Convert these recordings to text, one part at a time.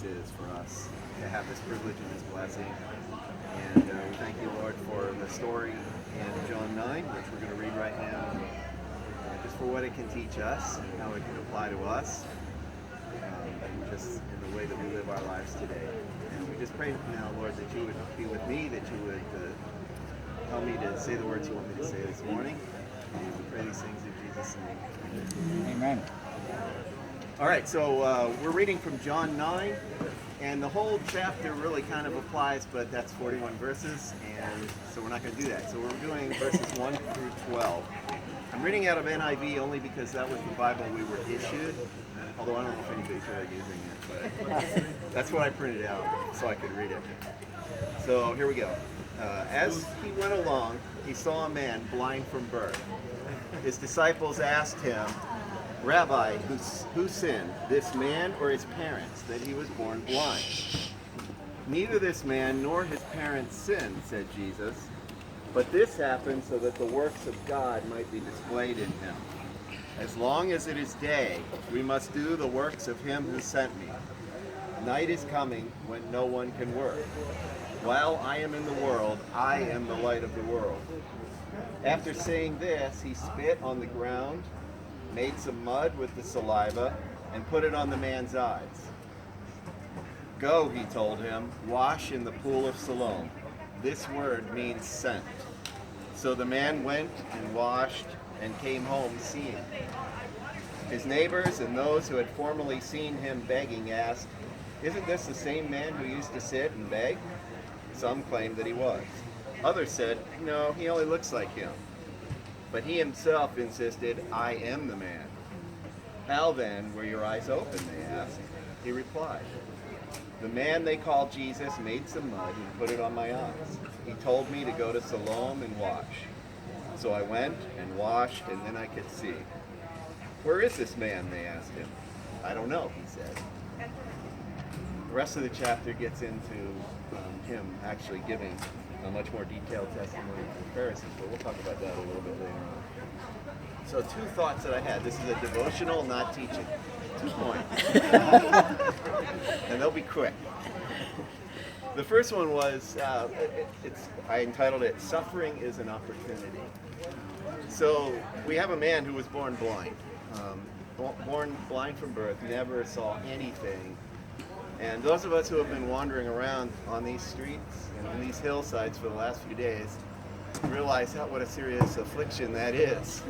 this is for us to have this privilege and this blessing. And we thank you, Lord, for the story in John 9, which we're going to read right now, just for what it can teach us and how it can apply to us, and just in the way that we live our lives today. And we just pray now, Lord, that you would be with me, that you would help me to say the words you want me to say this morning. And we pray these things in Jesus' name. Amen. All right, so we're reading from John 9, and the whole chapter really kind of applies, but that's 41 verses, and so we're not going to do that. So we're doing verses 1 through 12. I'm reading out of NIV only because that was the Bible we were issued, although I don't know if anybody's really using it, but that's what I printed out so I could read it. So here we go. As he went along, he saw a man blind from birth. His disciples asked him, "Rabbi, who sinned, this man or his parents, that he was born blind?" "Neither this man nor his parents sinned," said Jesus, "but this happened so that the works of God might be displayed in him. As long as it is day, we must do the works of him who sent me. Night is coming when no one can work. While I am in the world, I am the light of the world." After saying this, he spit on the ground, made some mud with the saliva, and put it on the man's eyes. "Go," he told him, "wash in the pool of Siloam." This word means sent. So the man went and washed and came home seeing. His neighbors and those who had formerly seen him begging asked, "Isn't this the same man who used to sit and beg?" Some claimed that he was. Others said, "No, he only looks like him." But he himself insisted, "I am the man." "How then were your eyes open?" they asked. He replied, "The man they called Jesus made some mud and put it on my eyes. He told me to go to Siloam and wash. So I went and washed, and then I could see." "Where is this man?" they asked him. "I don't know," he said. The rest of the chapter gets into him actually giving a much more detailed testimony to the Pharisees, but we'll talk about that a little bit later on. So 2 thoughts that I had. This is a devotional, not teaching. 2 points. And they'll be quick. The first one was, I entitled it, "Suffering is an Opportunity." So we have a man who was born blind. Born blind from birth, never saw anything. And those of us who have been wandering around on these streets and on these hillsides for the last few days realize what a serious affliction that is,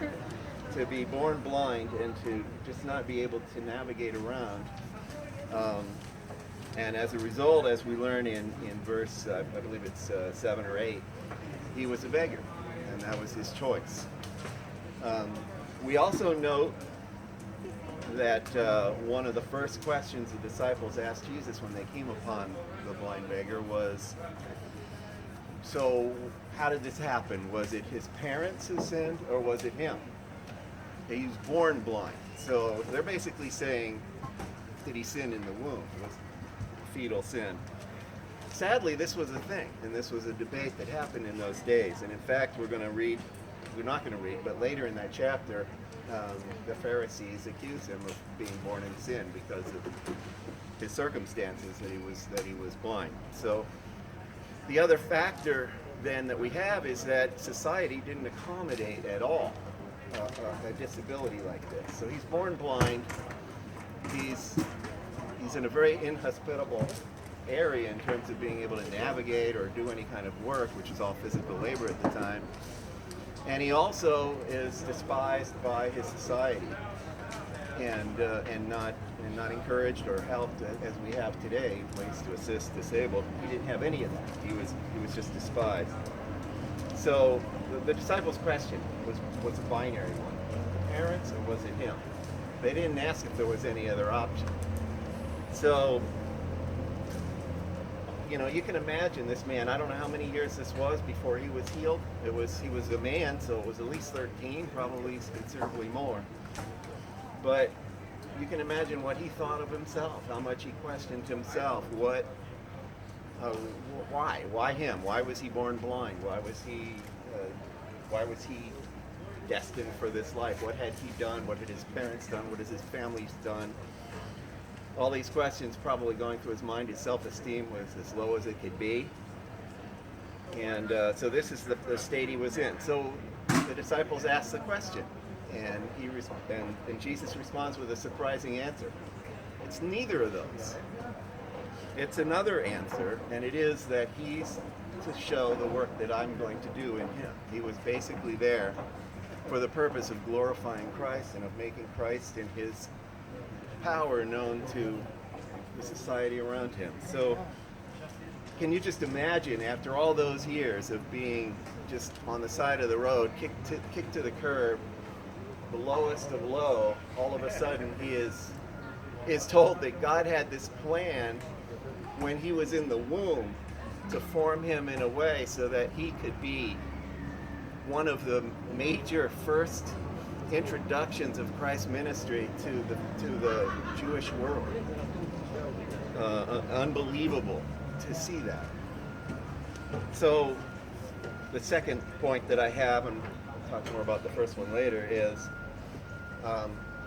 to be born blind and to just not be able to navigate around. And as a result, as we learn in verse, I believe it's 7 or 8, he was a beggar, and that was his choice. We also note that one of the first questions the disciples asked Jesus when they came upon the blind beggar was, "So how did this happen? Was it his parents who sinned, or was it him? He was born blind." So they're basically saying, did he sin in the womb? Was fetal sin? Sadly, this was a thing, and this was a debate that happened in those days. And in fact, we're not going to read, but later in that chapter, the Pharisees accused him of being born in sin because of his circumstances, that he was blind. So the other factor then that we have is that society didn't accommodate at all a disability like this. So he's born blind. He's in a very inhospitable area in terms of being able to navigate or do any kind of work, which is all physical labor at the time. And he also is despised by his society, and not encouraged or helped as we have today, ways to assist disabled. He didn't have any of that. He was just despised. So the disciples' question was a binary one: the parents, or was it him? They didn't ask if there was any other option. So, you can imagine this man. I don't know how many years this was before he was healed. He was a man, so it was at least 13, probably considerably more. But you can imagine what he thought of himself, how much he questioned himself. Why him? Why was he born blind? Why was he destined for this life? What had he done? What had his parents done? What has his family done? all these questions probably going through his mind. His self-esteem was as low as it could be. And so this is the state he was in. So the disciples ask the question, and and Jesus responds with a surprising answer. It's neither of those. It's another answer, and it is that he's to show the work that I'm going to do in him. He was basically there for the purpose of glorifying Christ and of making Christ and his power known to the society around him. So can you just imagine, after all those years of being just on the side of the road, kicked to the curb, the lowest of low, all of a sudden he is told that God had this plan when he was in the womb to form him in a way so that he could be one of the major first introductions of Christ's ministry to the Jewish world. Unbelievable to see that. So the second point that I have, and I'll talk more about the first one later, is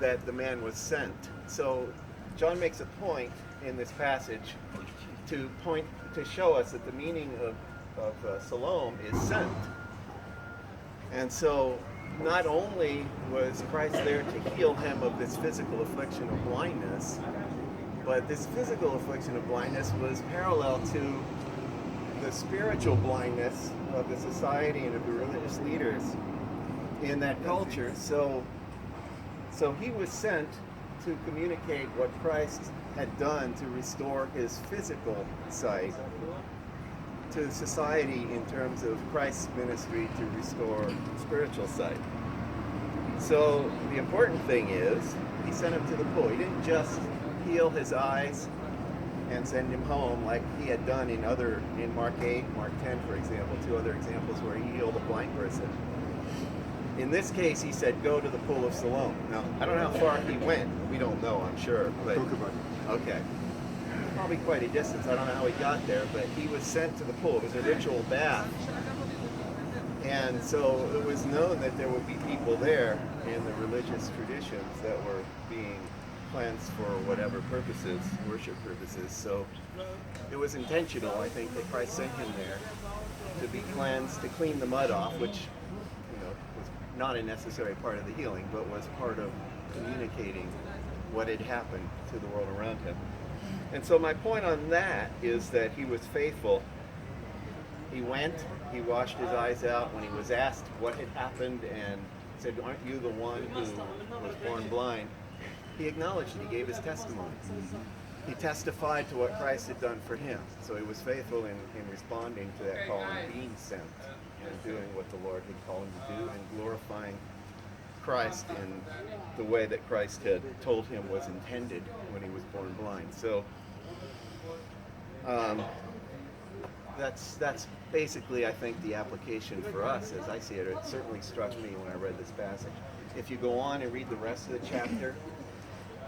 that the man was sent. So John makes a point in this passage to show us that the meaning of Siloam is sent. And so not only was Christ there to heal him of this physical affliction of blindness, but this physical affliction of blindness was parallel to the spiritual blindness of the society and of the religious leaders in that culture. So he was sent to communicate what Christ had done to restore his physical sight to society in terms of Christ's ministry to restore spiritual sight. So the important thing is he sent him to the pool. He didn't just heal his eyes and send him home like he had done in Mark 8, Mark 10, for example, two other examples where he healed a blind person. In this case, he said, go to the pool of Siloam. Now, I don't know how far he went. We don't know, I'm sure. But okay. Probably quite a distance. I don't know how he got there, but he was sent to the pool. It was a ritual bath. And so it was known that there would be people there in the religious traditions that were being cleansed for whatever purposes, worship purposes. So it was intentional, I think, that Christ sent him there to be cleansed, to clean the mud off, which was not a necessary part of the healing, but was part of communicating what had happened to the world around him. And so my point on that is that he was faithful. He went, he washed his eyes out when he was asked what had happened and said, aren't you the one who was born blind? He acknowledged it. He gave his testimony. He testified to what Christ had done for him. So he was faithful in responding to that call and being sent and doing what the Lord had called him to do and glorifying Christ in the way that Christ had told him was intended when he was born blind. So that's basically, I think, the application for us as I see it. It certainly struck me when I read this passage. If you go on and read the rest of the chapter,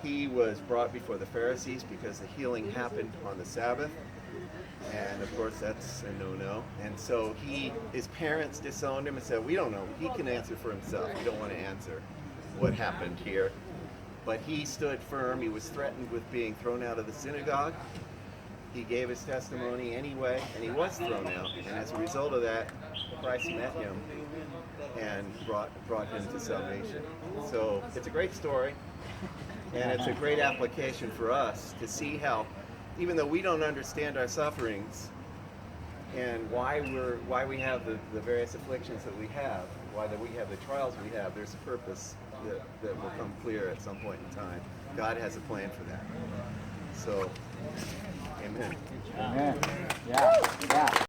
he was brought before the Pharisees because the healing happened on the Sabbath. And of course that's a no-no. And so his parents disowned him and said, we don't know. He can answer for himself. We don't want to answer what happened here. But he stood firm. He was threatened with being thrown out of the synagogue. He gave his testimony anyway, and he was thrown out. And as a result of that, Christ met him and brought him to salvation. So it's a great story, and it's a great application for us to see how, even though we don't understand our sufferings and why we have the various afflictions that we have, why that we have the trials we have, there's a purpose that will come clear at some point in time. God has a plan for that. So, amen. Amen. Yeah. Yeah.